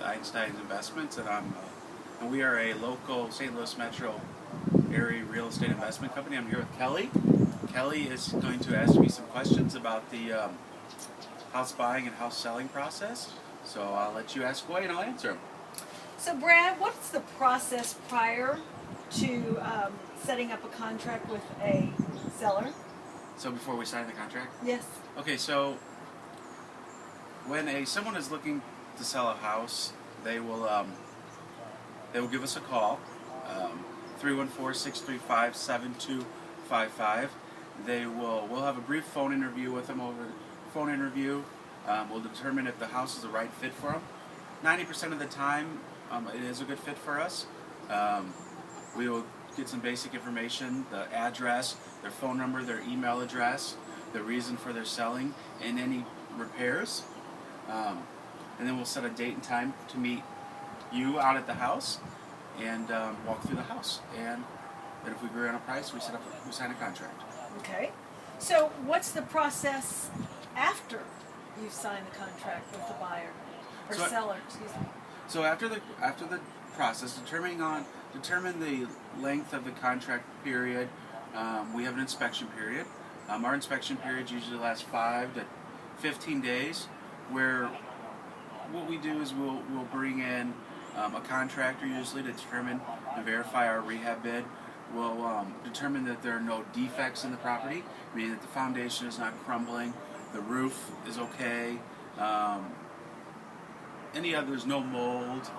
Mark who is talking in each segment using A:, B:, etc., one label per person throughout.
A: Einstein Investments, and we are a local St. Louis metro area real estate investment company. I'm here with Kelly. Kelly is going to ask me some questions about the house buying and house selling process. So I'll let you ask away and I'll answer them.
B: So Brad, what's the process prior to setting up a contract with a seller?
A: So before we sign the contract?
B: Yes.
A: Okay, so when someone is looking to sell a house, they will give us a call, 314-635-7255. We'll have a brief phone interview with them. Over the phone interview, we'll determine if the house is the right fit for them. 90% of the time, it is a good fit for us. We will get some basic information: the address, their phone number, their email address, the reason for their selling, and any repairs. And then we'll set a date and time to meet you out at the house and walk through the house. And then if we agree on a price, we sign a contract.
B: Okay. So what's the process after you've signed the contract with the buyer or seller? Excuse me.
A: So after the process, determine the length of the contract period. We have an inspection period. Our inspection periods usually last 5 to 15 days. Where what we do is we'll bring in a contractor usually to determine and verify our rehab bid. We'll determine that there are no defects in the property, meaning that the foundation is not crumbling, the roof is okay, there's no mold,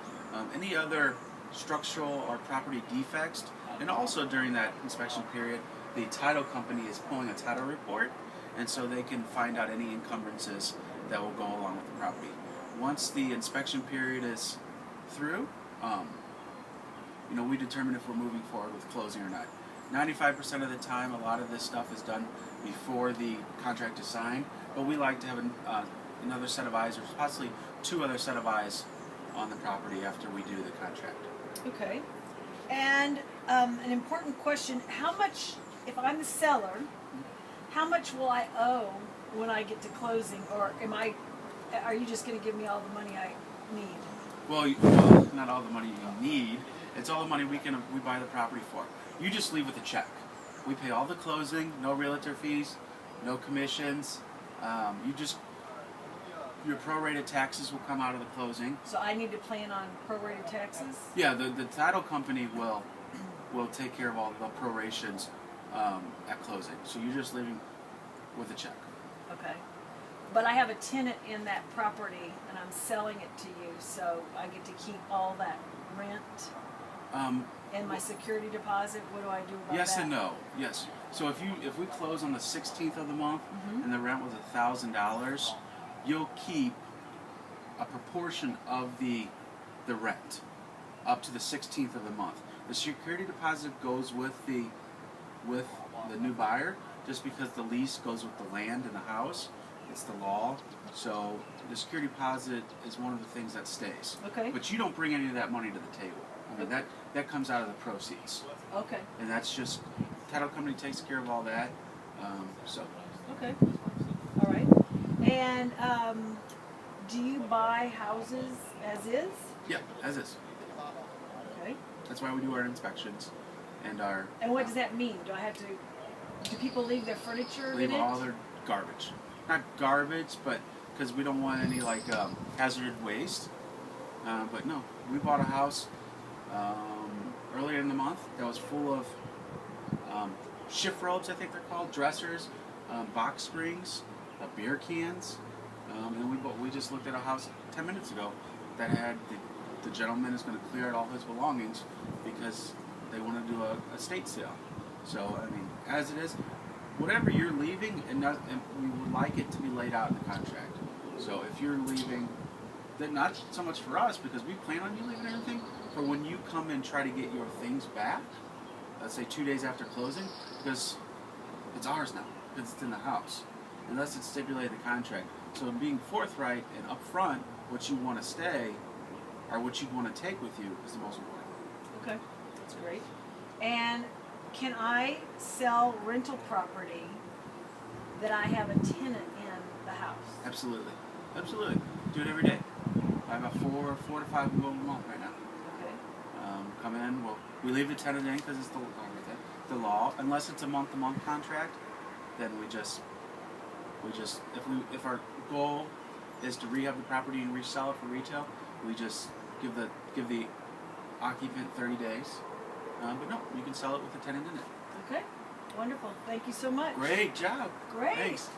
A: any other structural or property defects. And also during that inspection period, the title company is pulling a title report, and so they can find out any encumbrances that will go along with the property. Once the inspection period is through, we determine if we're moving forward with closing or not. 95% of the time, a lot of this stuff is done before the contract is signed, but we like to have another set of eyes, or possibly 2 other set of eyes on the property after we do the contract.
B: Okay. And an important question: how much, if I'm the seller, how much will I owe when I get to closing, or are you just going to give me all the money I need?
A: Well, not all the money you need. It's all the money we buy the property for. You just leave with a check. We pay all the closing, no realtor fees, no commissions. Your prorated taxes will come out of the closing.
B: So I need to plan on prorated taxes?
A: Yeah, the title company will take care of all the prorations at closing. So you're just leaving with a check.
B: Okay. But I have a tenant in that property, and I'm selling it to you, so I get to keep all that rent and my security deposit. What do I do about that?
A: Yes and no. Yes. So if we close on the 16th of the month and the rent was $1,000, you'll keep a proportion of the rent up to the 16th of the month. The security deposit goes with the new buyer, just because the lease goes with the land and the house. It's the law. So the security deposit is one of the things that stays.
B: Okay.
A: But you don't bring any of that money to the table. I mean, that comes out of the proceeds.
B: Okay.
A: And that's just, title company takes care of all that.
B: Okay. All right. And do you buy houses as is?
A: Yeah, as is.
B: Okay.
A: That's why we do our inspections and our.
B: And what does that mean? Do people leave their furniture in it?
A: Leave all their garbage. Not garbage, but because we don't want any hazardous waste. But no, we bought a house earlier in the month that was full of shift robes, I think they're called, dressers, box springs, beer cans, and we just looked at a house 10 minutes ago that had the gentleman is going to clear out all his belongings because they want to do a estate sale. So I mean, as it is, whatever you're leaving, and we would like it to be laid out in the contract. So if you're leaving, then not so much for us because we plan on you leaving everything, but when you come and try to get your things back, let's say 2 days after closing, because it's ours now, because it's in the house, unless it's stipulated in the contract. So being forthright and upfront, what you want to stay or what you want to take with you is the most important.
B: Okay, that's great. And can I sell rental property that I have a tenant in the house?
A: Absolutely. Absolutely. Do it every day. I have about four to five people a month right now.
B: Okay.
A: Come in. We leave the tenant in because it's the law. Unless it's a month-to-month contract, then we just if our goal is to rehab the property and resell it for retail, we just give the occupant 30 days. But no, you can sell it with the tenant in it.
B: Okay. Wonderful. Thank you so much.
A: Great job.
B: Great.
A: Thanks.